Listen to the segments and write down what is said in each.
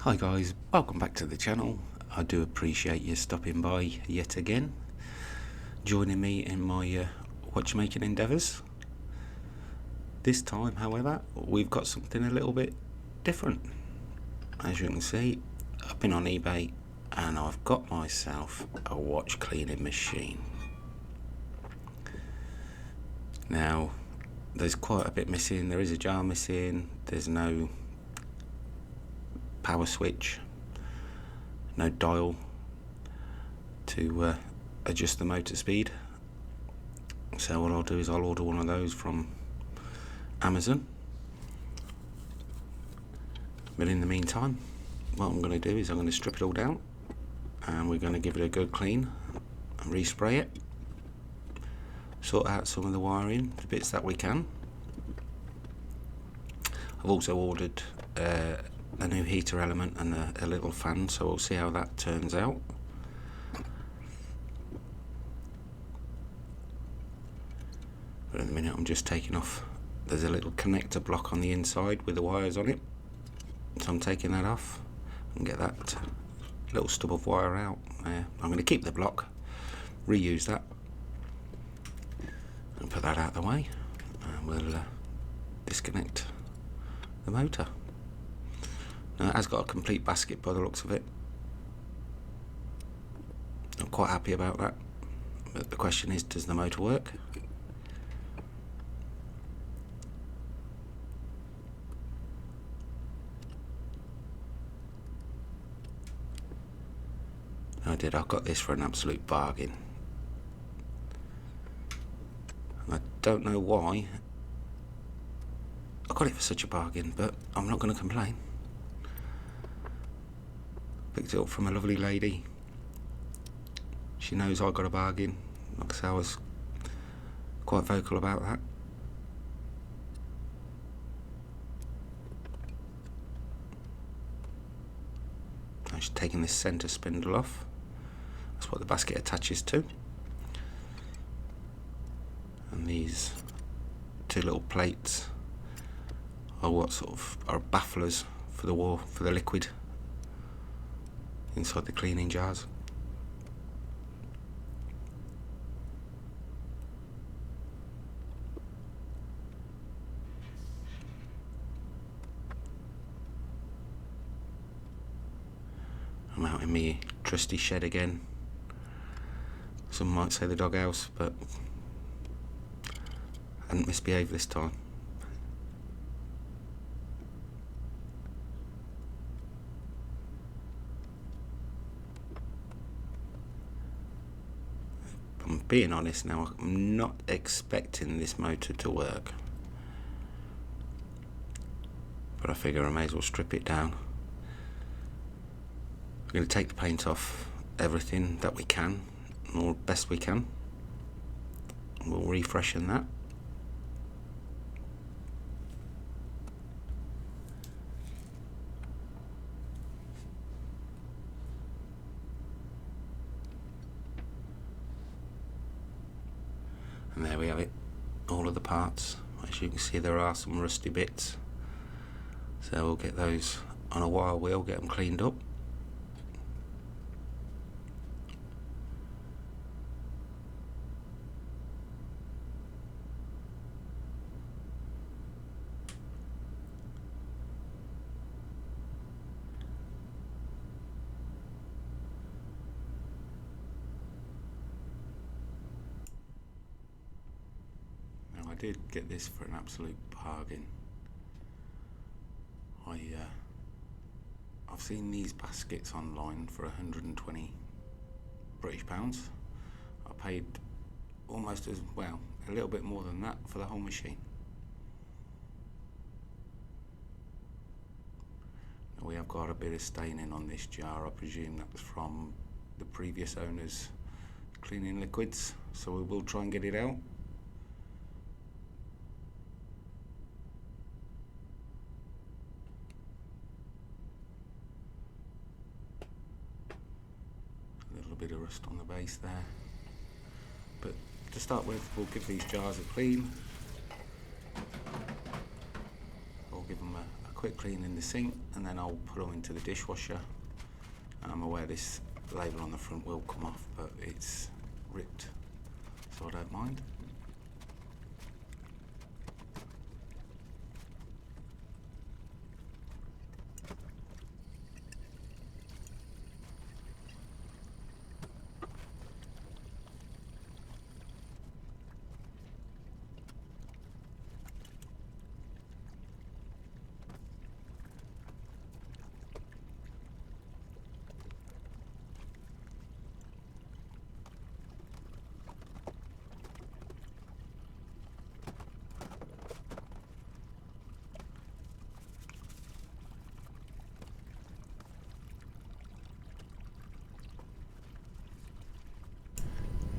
Hi guys, welcome back to the channel. I do appreciate you stopping by yet again, joining me in my watchmaking endeavours. This time, however, we've got something a little bit different. As you can see, I've been on eBay and I've got myself a watch cleaning machine. Now, there's quite a bit missing. There is a jar missing, there's no power switch, no dial to adjust the motor speed. So what I'll do is I'll order one of those from Amazon. But in the meantime, what I'm going to do is I'm going to strip it all down and we're going to give it a good clean and respray it, sort out some of the wiring, the bits that we can. I've also ordered a new heater element and a little fan, so we'll see how that turns out. But at the minute I'm just taking off, there's a little connector block on the inside with the wires on it, so I'm taking that off and get that little stub of wire out. I'm going to keep the block, reuse that and put that out of the way, and we'll disconnect the motor. Now it has got a complete basket by the looks of it. I'm quite happy about that, but the question is, does the motor work? I got this for an absolute bargain. I don't know why I got it for such a bargain, but I'm not going to complain. Picked it up from a lovely lady. She knows I got a bargain. Like I say, I was quite vocal about that. I'm just taking this centre spindle off. That's what the basket attaches to. And these two little plates are what sort of are bafflers for the liquid inside the cleaning jars. I'm out in my trusty shed again. Some might say the doghouse, but I hadn't misbehaved this time. I'm being honest now, I'm not expecting this motor to work, but I figure I may as well strip it down. We're going to take the paint off everything that we can, or best we can. We'll refreshen that. And there we have it, all of the parts. As you can see, there are some rusty bits, so we'll get those on a wire wheel, get them cleaned up. Now I did get this for an absolute bargain. I've seen these baskets online for 120 British pounds. I paid almost as well, a little bit more than that for the whole machine. Now we have got a bit of staining on this jar. I presume that's from the previous owner's cleaning liquids, so we will try and get it out. Bit of rust on the base there, but to start with, we'll give these jars a clean. We'll give them a quick clean in the sink, and then I'll put them into the dishwasher. And I'm aware this label on the front will come off, but it's ripped, so I don't mind.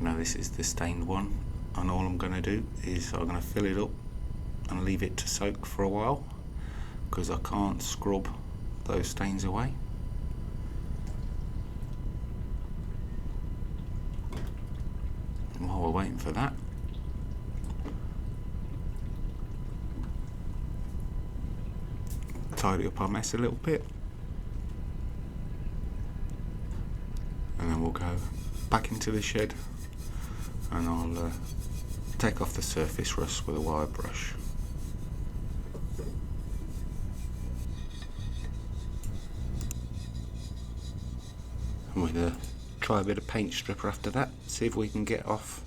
Now this is the stained one, and all I'm going to do is I'm going to fill it up and leave it to soak for a while, because I can't scrub those stains away. And while we're waiting for that, tidy up our mess a little bit, and then we'll go back into the shed and I'll take off the surface rust with a wire brush. And we'll try a bit of paint stripper after that, see if we can get off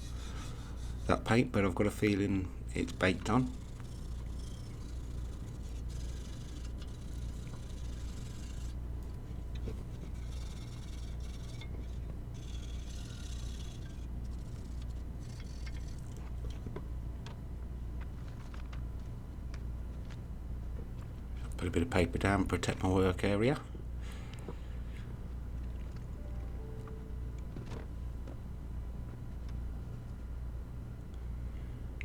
that paint, but I've got a feeling it's baked on. Put a bit of paper down, protect my work area.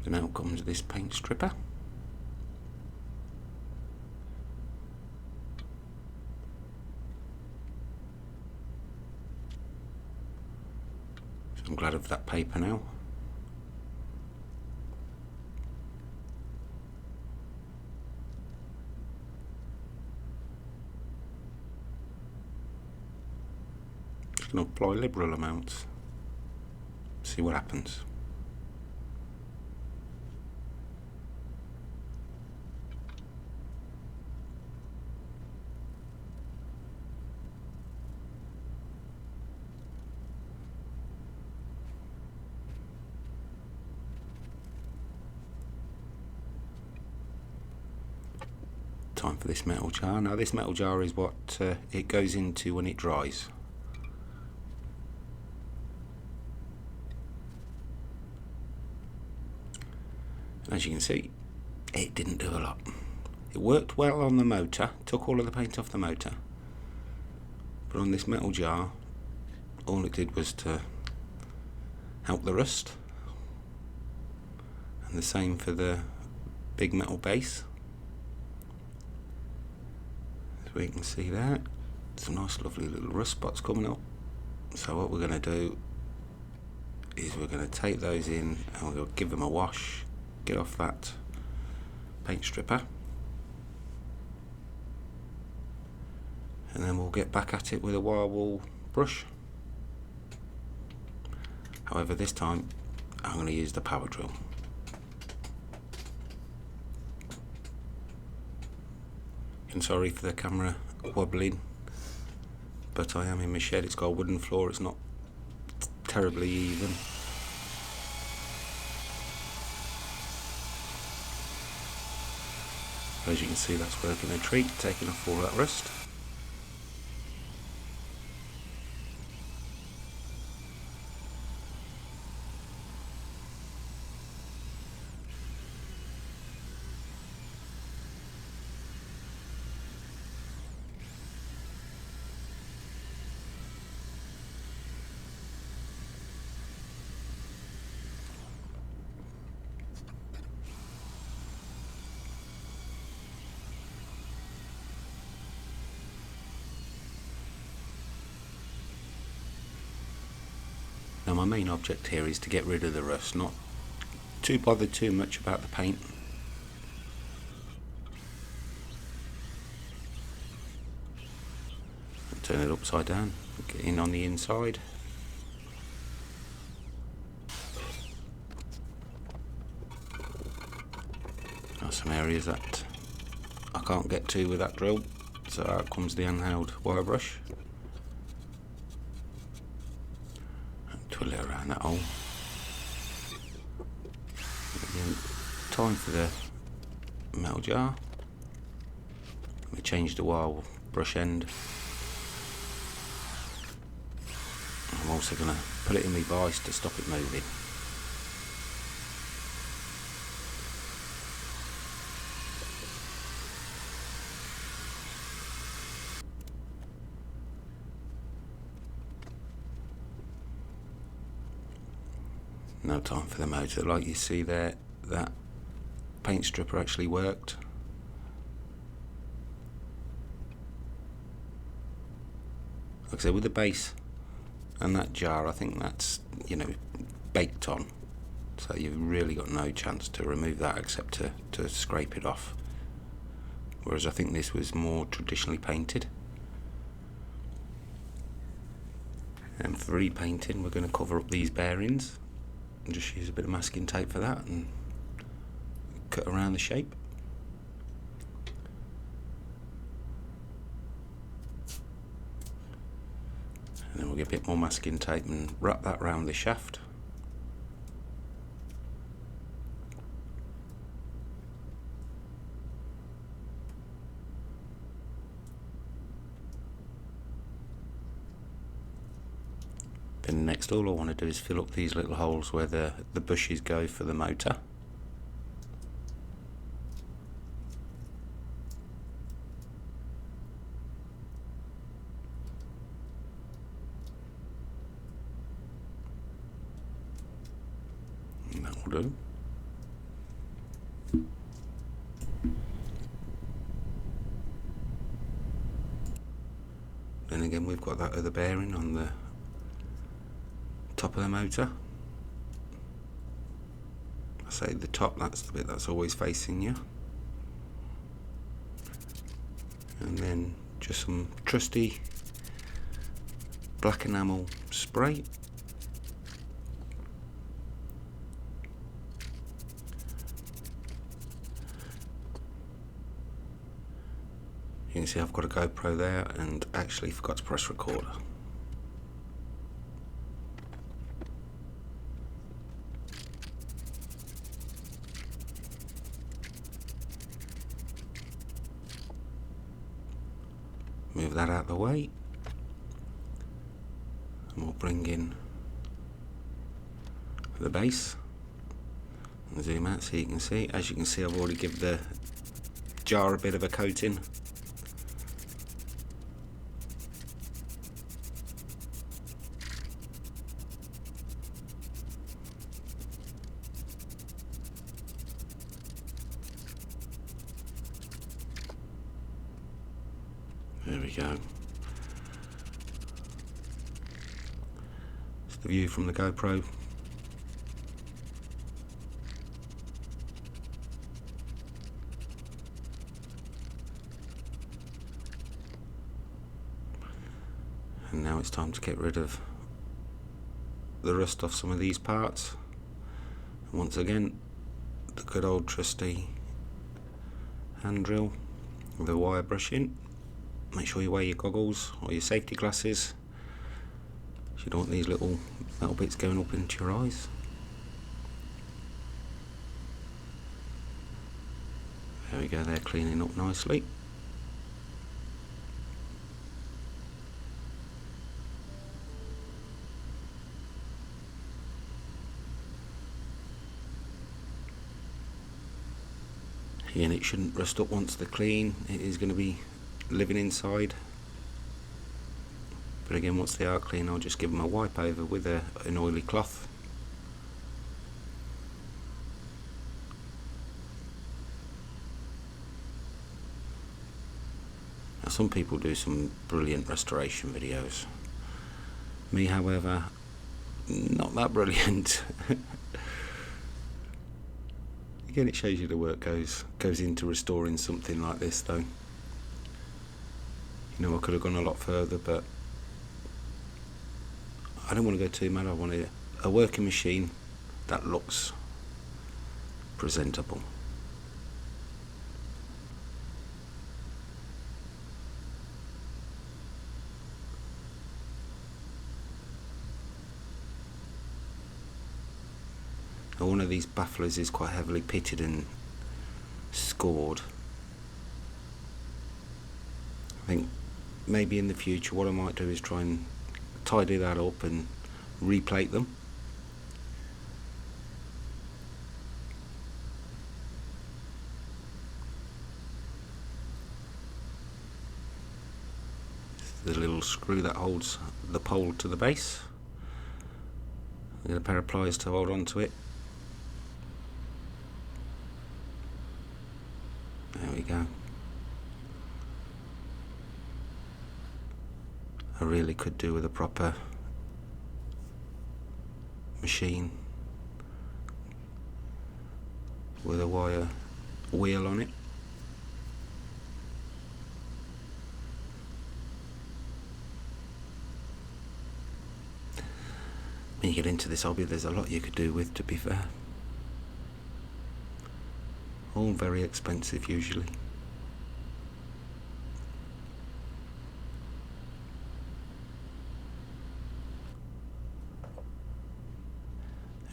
Then out comes this paint stripper. So I'm glad of that paper now. Going to apply liberal amounts, see what happens. Time for this metal jar. Now this metal jar is what it goes into when it dries. As you can see, it didn't do a lot. It worked well on the motor, took all of the paint off the motor, but on this metal jar all it did was to help the rust, and the same for the big metal base. As we can see there, some nice lovely little rust spots coming up. So what we're going to do is we're going to take those in and we'll give them a wash, get off that paint stripper, and then we'll get back at it with a wire wool brush. However, this time I'm going to use the power drill. I'm sorry for the camera wobbling, but I am in my shed. It's got a wooden floor, it's not terribly even. As you can see, that's working a treat, taking off all that rust. Now my main object here is to get rid of the rust, not too bothered too much about the paint. turn it upside down, get in on the inside. Got some areas that I can't get to with that drill, so out comes the handheld wire brush. Twiddle it around that hole. Again, time for the metal jar. We change the wire brush end. I'm also going to put it in my vise to stop it moving. No time for the motor. Like you see there, that paint stripper actually worked. Like I said, with the base and that jar, I think that's, baked on. So you've really got no chance to remove that except to scrape it off. Whereas I think this was more traditionally painted. And for repainting, we're going to cover up these bearings and just use a bit of masking tape for that and cut around the shape. And then we'll get a bit more masking tape and wrap that around the shaft. Then next, all I want to do is fill up these little holes where the bushes go for the motor. And that will do. Then again, we've got that other bearing on the top of the motor. I say the top, that's the bit that's always facing you. And then just some trusty black enamel spray. You can see I've got a GoPro there and actually forgot to press record. Move that out of the way, and we'll bring in the base and zoom out so you can see. As you can see, I've already given the jar a bit of a coating. There we go. It's the view from the GoPro. And now it's time to get rid of the rust off some of these parts. And once again, the good old trusty hand drill with a wire brush in. Make sure you wear your goggles or your safety glasses. You don't want these little metal bits going up into your eyes. There we go, they're cleaning up nicely. Again, it shouldn't rust up once they're clean. It is going to be living inside. But again, once they are clean, I'll just give them a wipe over with an oily cloth. Now, some people do some brilliant restoration videos. Me, however, not that brilliant. Again, it shows you the work goes into restoring something like this, though. You know, I could have gone a lot further, but I don't want to go too mad. I wanted a working machine that looks presentable. Now, one of these bafflers is quite heavily pitted and scored. I think maybe in the future what I might do is try and tidy that up and replate them. The little screw that holds the pole to the base. I get a pair of pliers to hold on to it. There we go. I really could do with a proper machine with a wire wheel on it. When you get into this hobby, there's a lot you could do with, to be fair. All very expensive usually.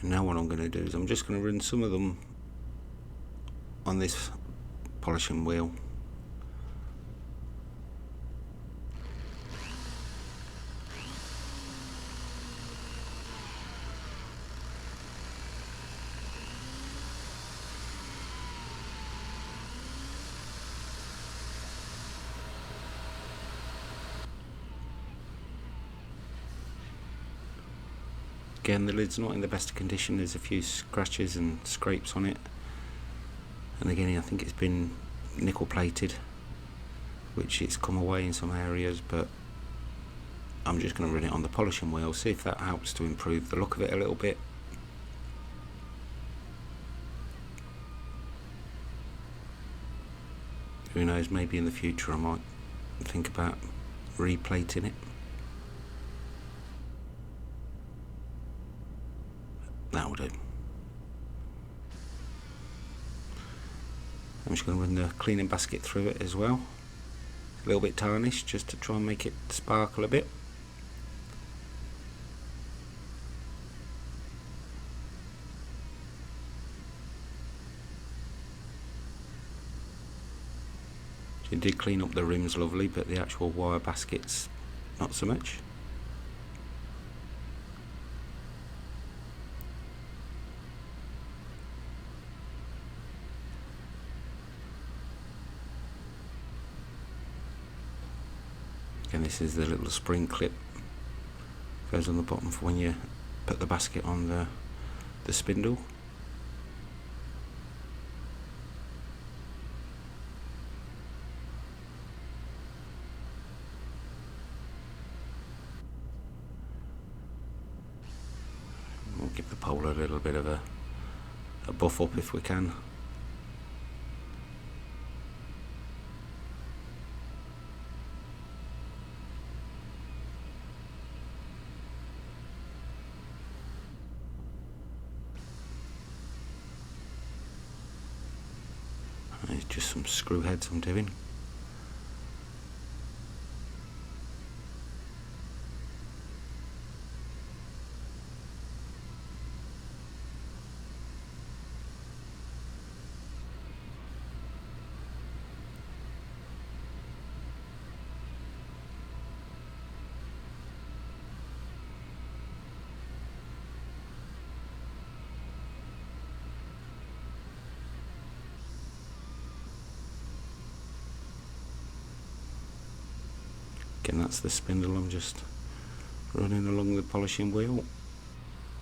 And now what I'm going to do is I'm just going to run some of them on this polishing wheel. Again, the lid's not in the best of condition. There's a few scratches and scrapes on it, and again I think it's been nickel plated, which it's come away in some areas, but I'm just going to run it on the polishing wheel, see if that helps to improve the look of it a little bit. Who knows, maybe in the future I might think about replating it. That'll do. I'm just going to run the cleaning basket through it as well. A little bit tarnished, just to try and make it sparkle a bit. It did clean up the rims lovely, but the actual wire baskets not so much. And this is the little spring clip, goes on the bottom for when you put the basket on the spindle. We'll give the pole a little bit of a buff up if we can. It's just some screw heads I'm doing. Again, that's the spindle I'm just running along the polishing wheel,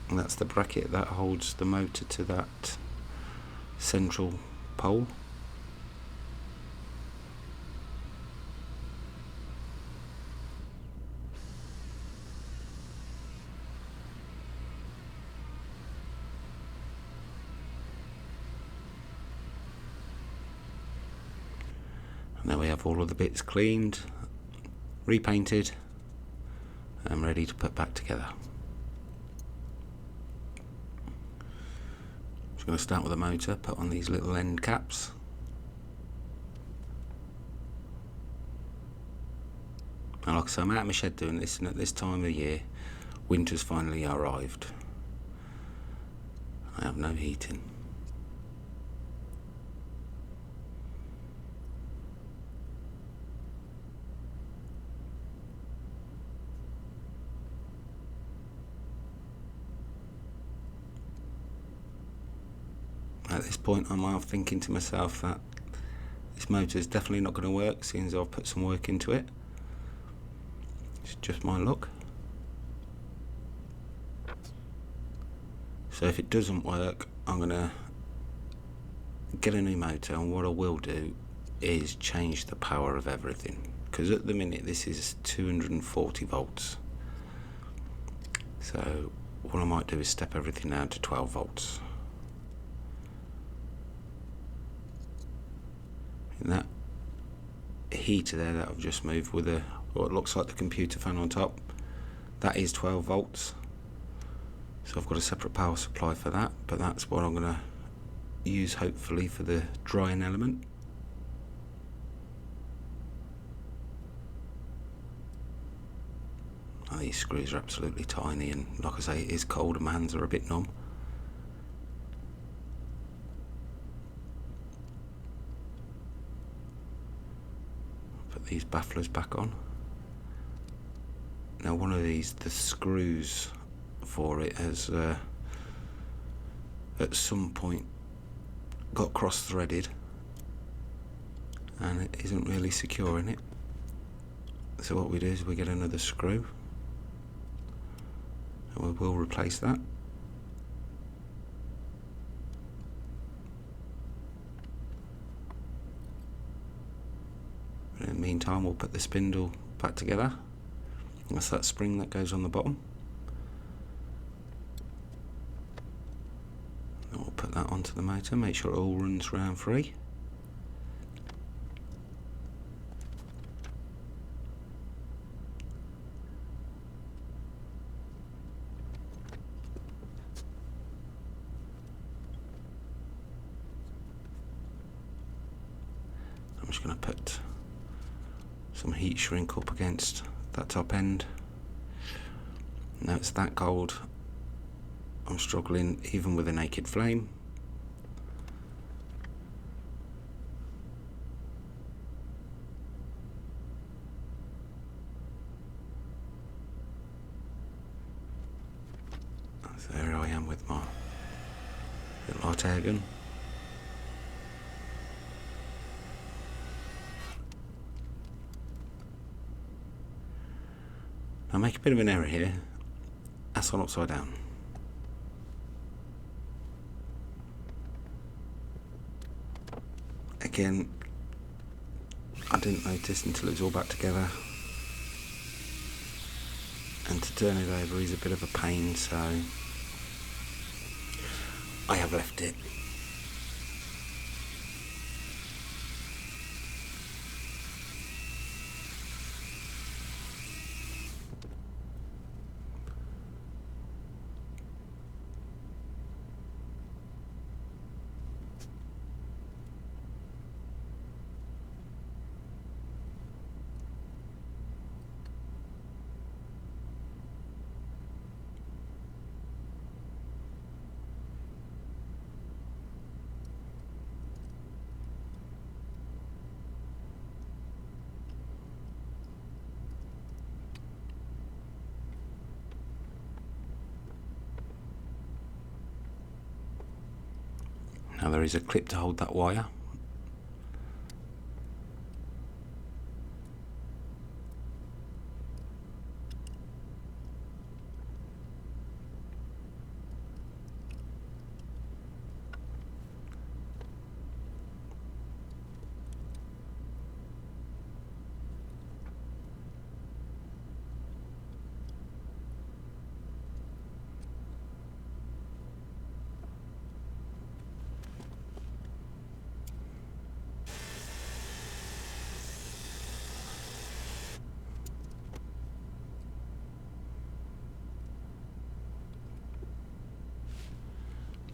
and that's the bracket that holds the motor to that central pole. And now we have all of the bits cleaned. repainted and ready to put back together. Just going to start with the motor, put on these little end caps. And like I say, I'm out of my shed doing this, and at this time of year, winter's finally arrived. I have no heating. At this point, I'm half thinking to myself that this motor is definitely not going to work, seeing as I've put some work into it. It's just my luck. So if it doesn't work, I'm going to get a new motor, and what I will do is change the power of everything, because at the minute this is 240 volts. So what I might do is step everything down to 12 volts. And that heater there that I've just moved with what looks like the computer fan on top, that is 12 volts. So I've got a separate power supply for that, but that's what I'm going to use hopefully for the drying element. Oh, these screws are absolutely tiny, and like I say, it is cold and my hands are a bit numb. Put these bafflers back on. Now one of these, the screws for it has at some point got cross-threaded and it isn't really secure in it. So what we do is we get another screw and we will replace that. In the meantime, we'll put the spindle back together. That's that spring that goes on the bottom. And we'll put that onto the motor, make sure it all runs round free. I'm just going to put some heat shrink up against that top end. Now it's that cold, I'm struggling even with a naked flame. So there I am with my little hot air gun. I make a bit of an error here. That's on upside down. Again, I didn't notice until it was all back together. And to turn it over is a bit of a pain, so I have left it. Now there is a clip to hold that wire.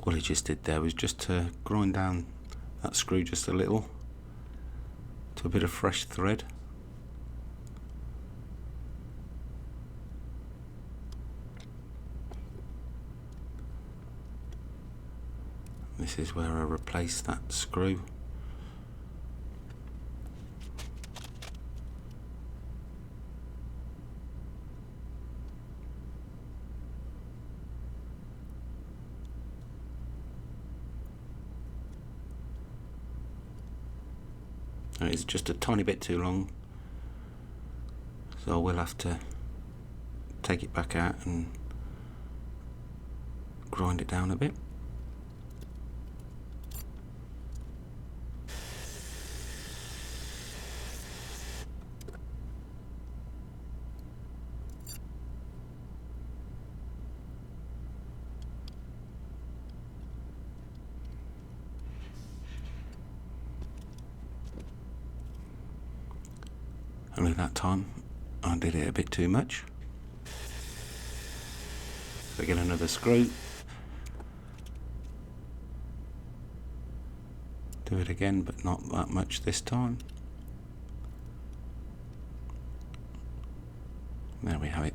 What I just did there was just to grind down that screw just a little to a bit of fresh thread. This is where I replace that screw. It's just a tiny bit too long, so I will have to take it back out and grind it down a bit. Only that time I did it a bit too much. So get another screw. Do it again, but not that much this time. There we have it.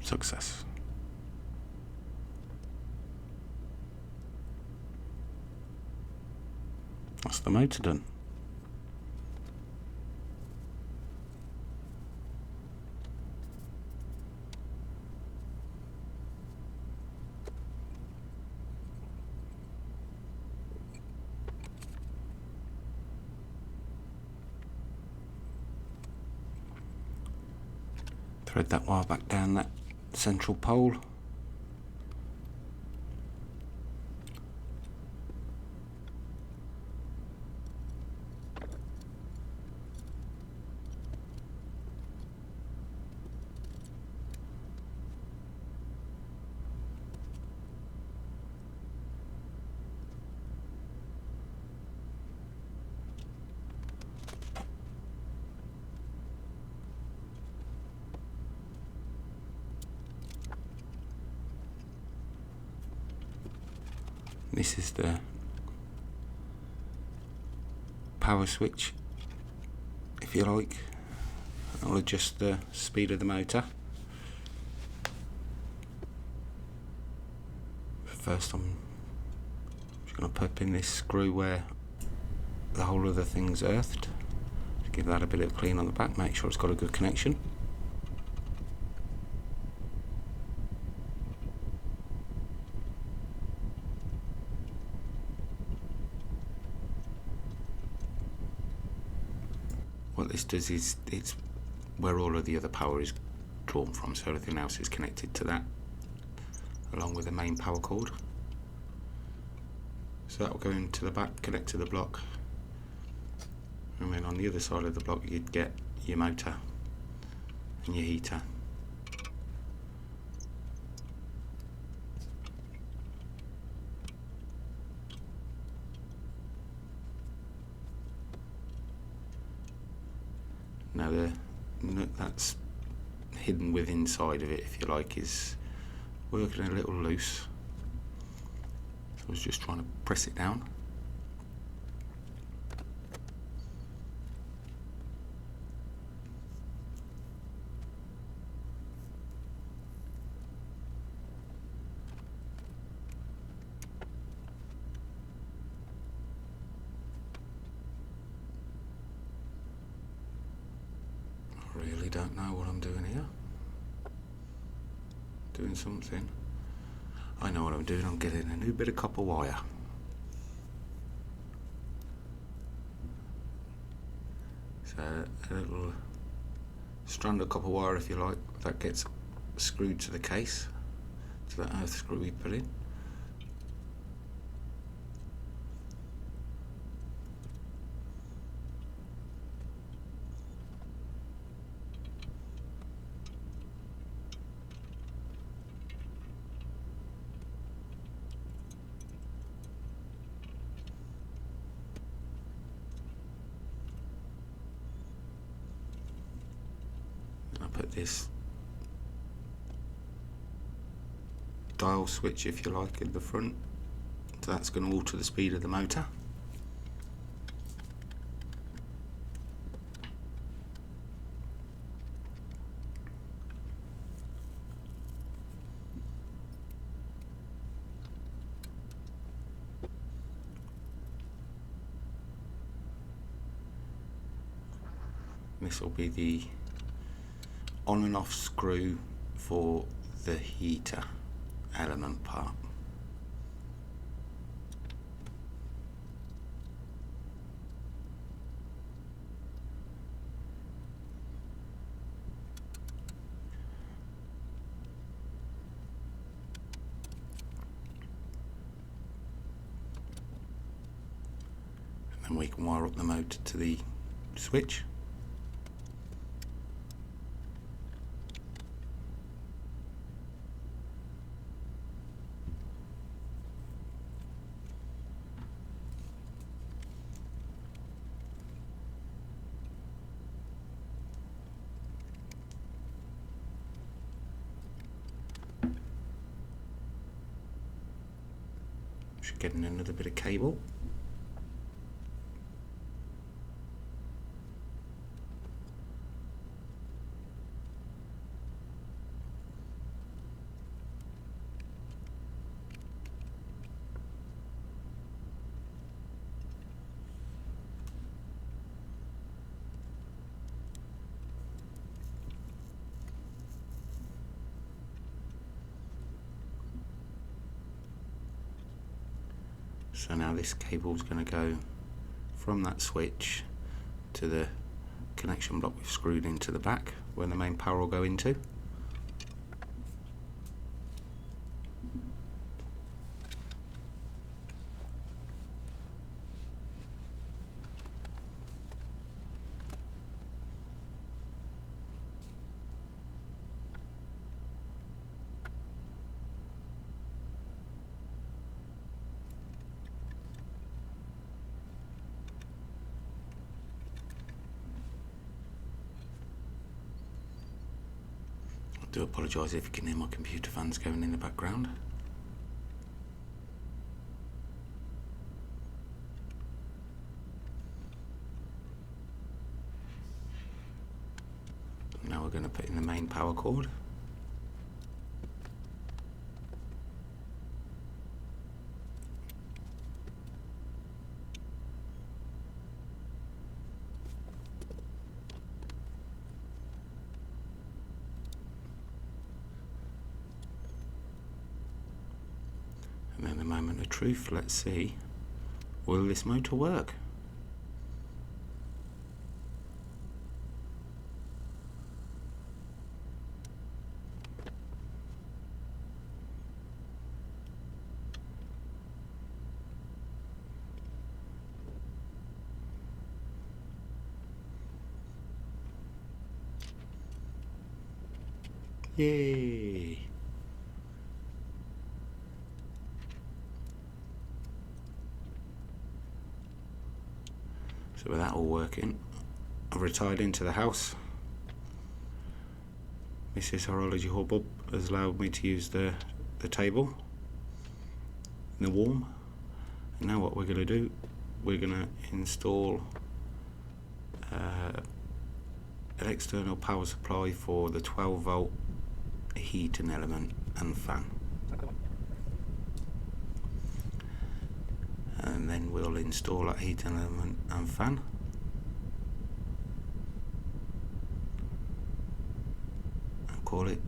Success. That's the motor done. Thread that wire back down that central pole. This is the power switch, if you like. I'll adjust the speed of the motor. First I'm just going to pop in this screw where the whole of the thing's earthed. Just give that a bit of clean on the back, make sure it's got a good connection. What this does is it's where all of the other power is drawn from, so everything else is connected to that along with the main power cord. So that will go into the back, connect to the block, and then on the other side of the block you'd get your motor and your heater. Now the nut that's hidden within inside of it, if you like, is working a little loose. So I was just trying to press it down. I really don't know what I'm doing here. Doing something. I know what I'm doing, I'm getting a new bit of copper wire. So a little strand of copper wire, if you like, that gets screwed to the case, to that earth screw we put in. Put this dial switch, if you like, in the front, So that's going to alter the speed of the motor. This will be the on and off screw for the heater element part. And then we can wire up the motor to the switch. Should get in another bit of cable. So now this cable is going to go from that switch to the connection block we've screwed into the back where the main power will go into. I do apologise if you can hear my computer fans going in the background. Now we're going to put in the main power cord. And then the moment of truth, let's see, will this motor work? Yay! So with that all working, I've retired into the house. Mrs. Horology Hubbub has allowed me to use the table in the warm. And now what we're going to do, we're going to install an external power supply for the 12-volt heating element and fan. And then we'll install that heating element and fan. And call it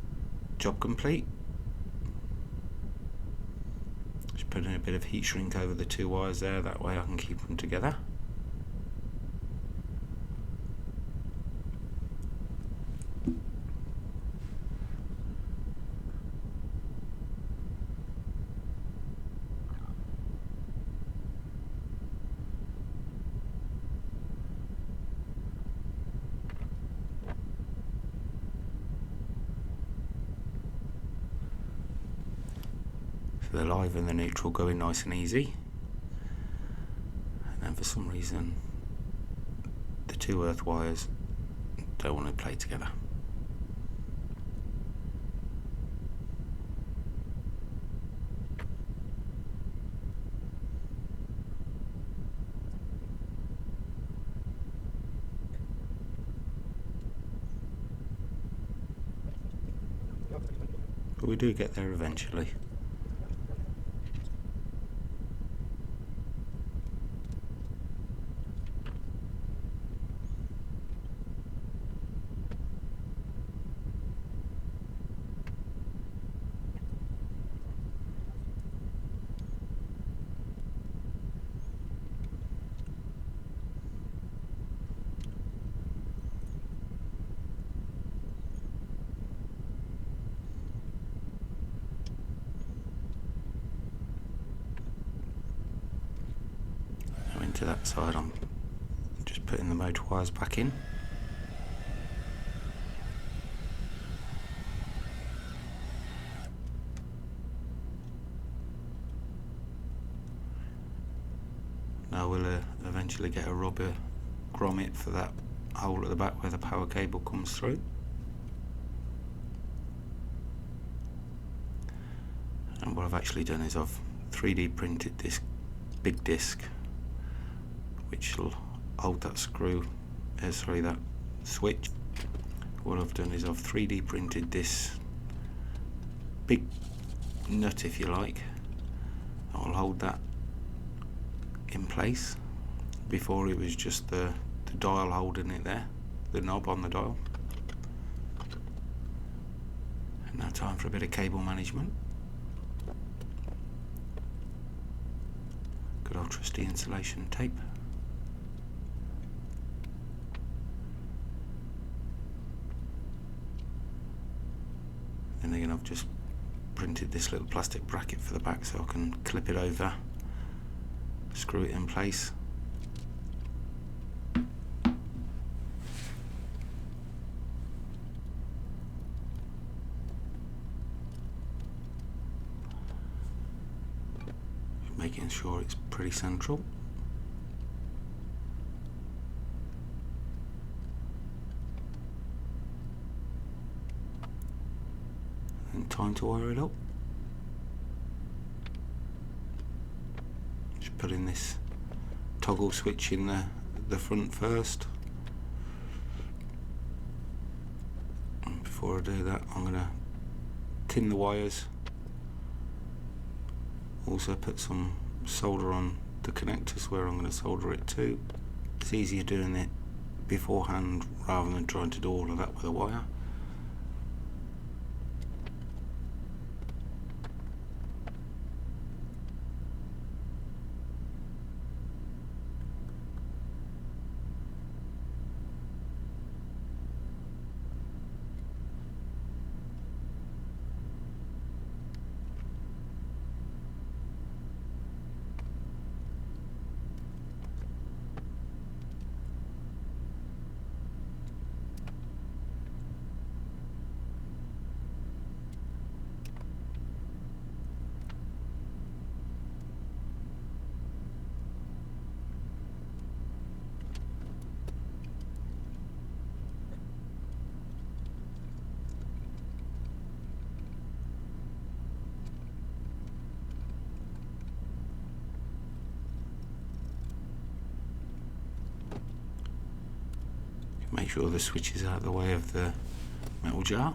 job complete. Just put in a bit of heat shrink over the two wires there, that way I can keep them together. The live and the neutral going nice and easy, and then for some reason the two earth wires don't want to play together. but we do get there eventually. To that side, I'm just putting the motor wires back in. Now we'll eventually get a rubber grommet for that hole at the back where the power cable comes through. And what I've actually done is I've 3D printed this big disc which will hold that screw, that switch. What I've done is I've 3D printed this big nut, if you like. I'll hold that in place. Before it was just the dial holding it there, the knob on the dial. And now time for a bit of cable management. Good old trusty insulation tape. And again, I've just printed this little plastic bracket for the back so I can clip it over, screw it in place. Making sure it's pretty central. And time to wire it up. Just put in this toggle switch in the front first. And before I do that, I'm going to tin the wires. Also put some solder on the connectors where I'm going to solder it to. It's easier doing it beforehand rather than trying to do all of that with a wire. Make sure the switch is out of the way of the metal jar.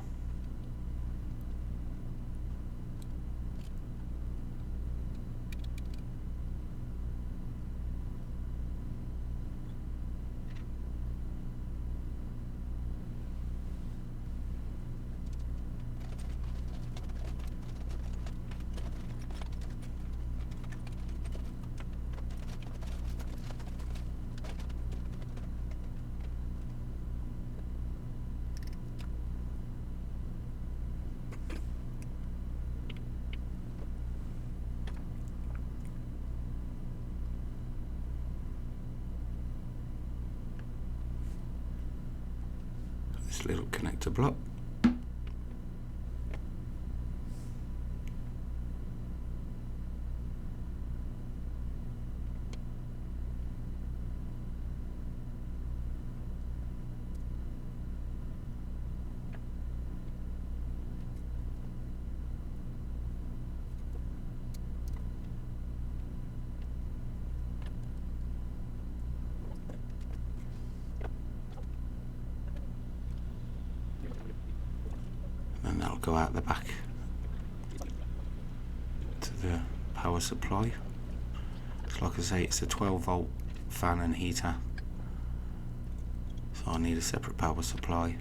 This little connector block. And that'll go out the back the power supply. So like I say, it's a 12-volt fan and heater, so I need a separate power supply.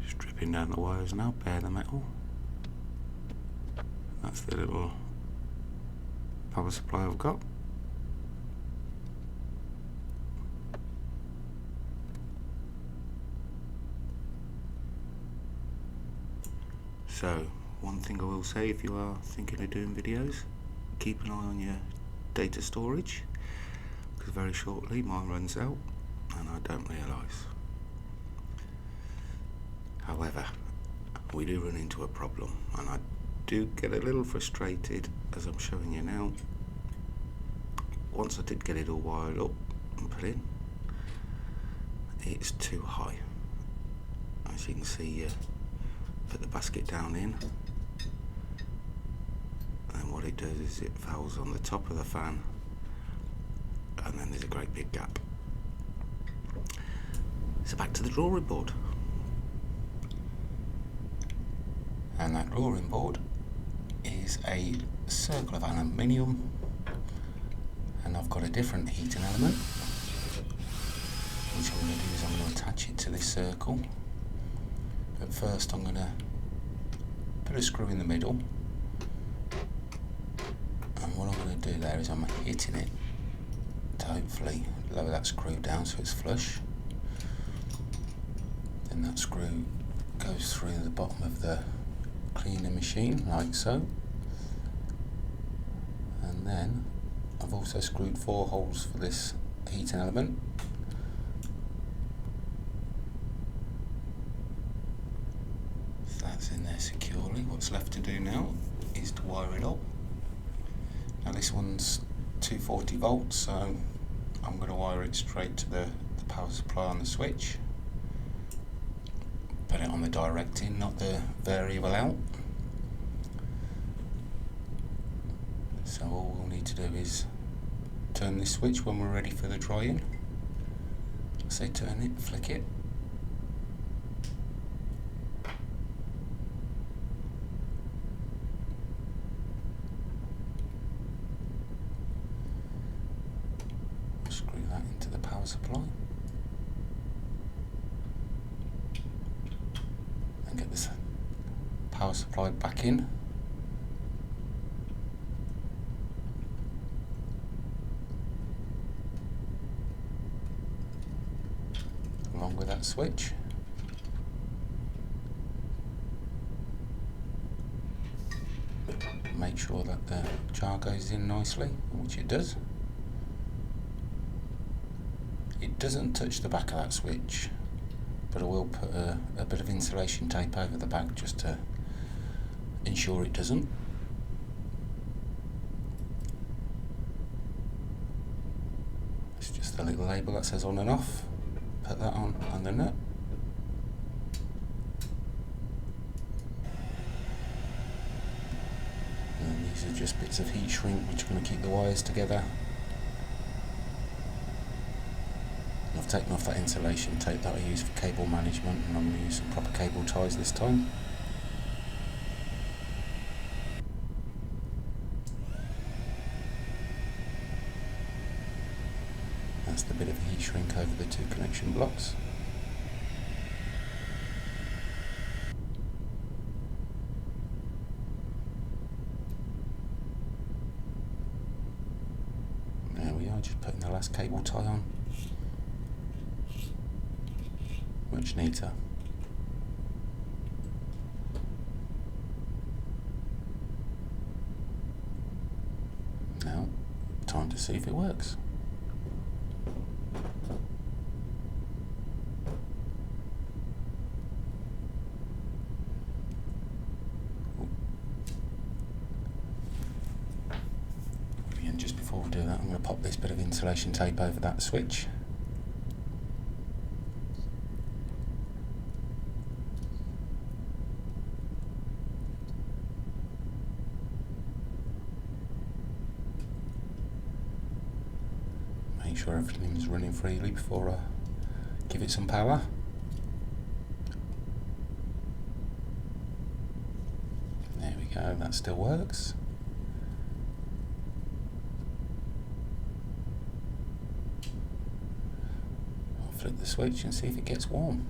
Stripping down the wires now, bare the metal. That's the little power supply I've got. So, one thing I will say, if you are thinking of doing videos, keep an eye on your data storage, because very shortly mine runs out and I don't realise. However, we do run into a problem, and I do get a little frustrated, as I'm showing you now. Once I did get it all wired up and put in, it's too high. As you can see, put the basket down in, and what it does is it fouls on the top of the fan, and then there's a great big gap. So back to the drawing board. And that drawing board is a circle of aluminium, and I've got a different heating element, which I'm going to do is I'm going to attach it to this circle. But first I'm going to put a screw in the middle, and what I'm going to do there is I'm hitting it to hopefully lower that screw down so it's flush. Then that screw goes through the bottom of the cleaning machine like so, and then I've also screwed 4 holes for this heating element. So that's in there securely. What's left to do now is to wire it up. Now this one's 240 volts, so I'm going to wire it straight to the power supply on the switch. Put it on the direct in, not the variable out. So all we'll need to do is turn this switch when we're ready for the dry-in. Say turn it, flick it. Screw that into the power supply. And get this power supply back in. Along with that switch. Make sure that the jar goes in nicely, which it does. It doesn't touch the back of that switch, but I will put a bit of insulation tape over the back just to ensure it doesn't. It's just a little label that says on and off. Put that on the nut. And these are just bits of heat shrink which are going to keep the wires together. And I've taken off that insulation tape that I use for cable management, and I'm going to use some proper cable ties this time. That's the bit of heat shrink over the 2 connection blocks. There we are, just putting the last cable tie on. Much neater. Now, time to see if it works. I'm going to pop this bit of insulation tape over that switch. Make sure everything's running freely before I give it some power. There we go, that still works. I'll flip the switch and see if it gets warm.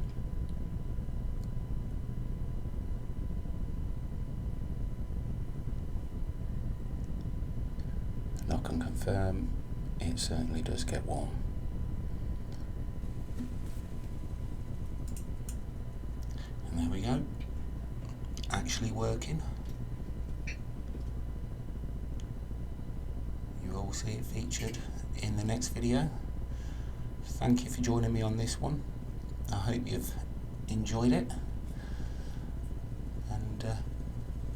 And I can confirm it certainly does get warm. And there we go, actually working. You will see it featured in the next video. Thank you for joining me on this one. I hope you've enjoyed it, and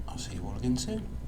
I'll see you all again soon.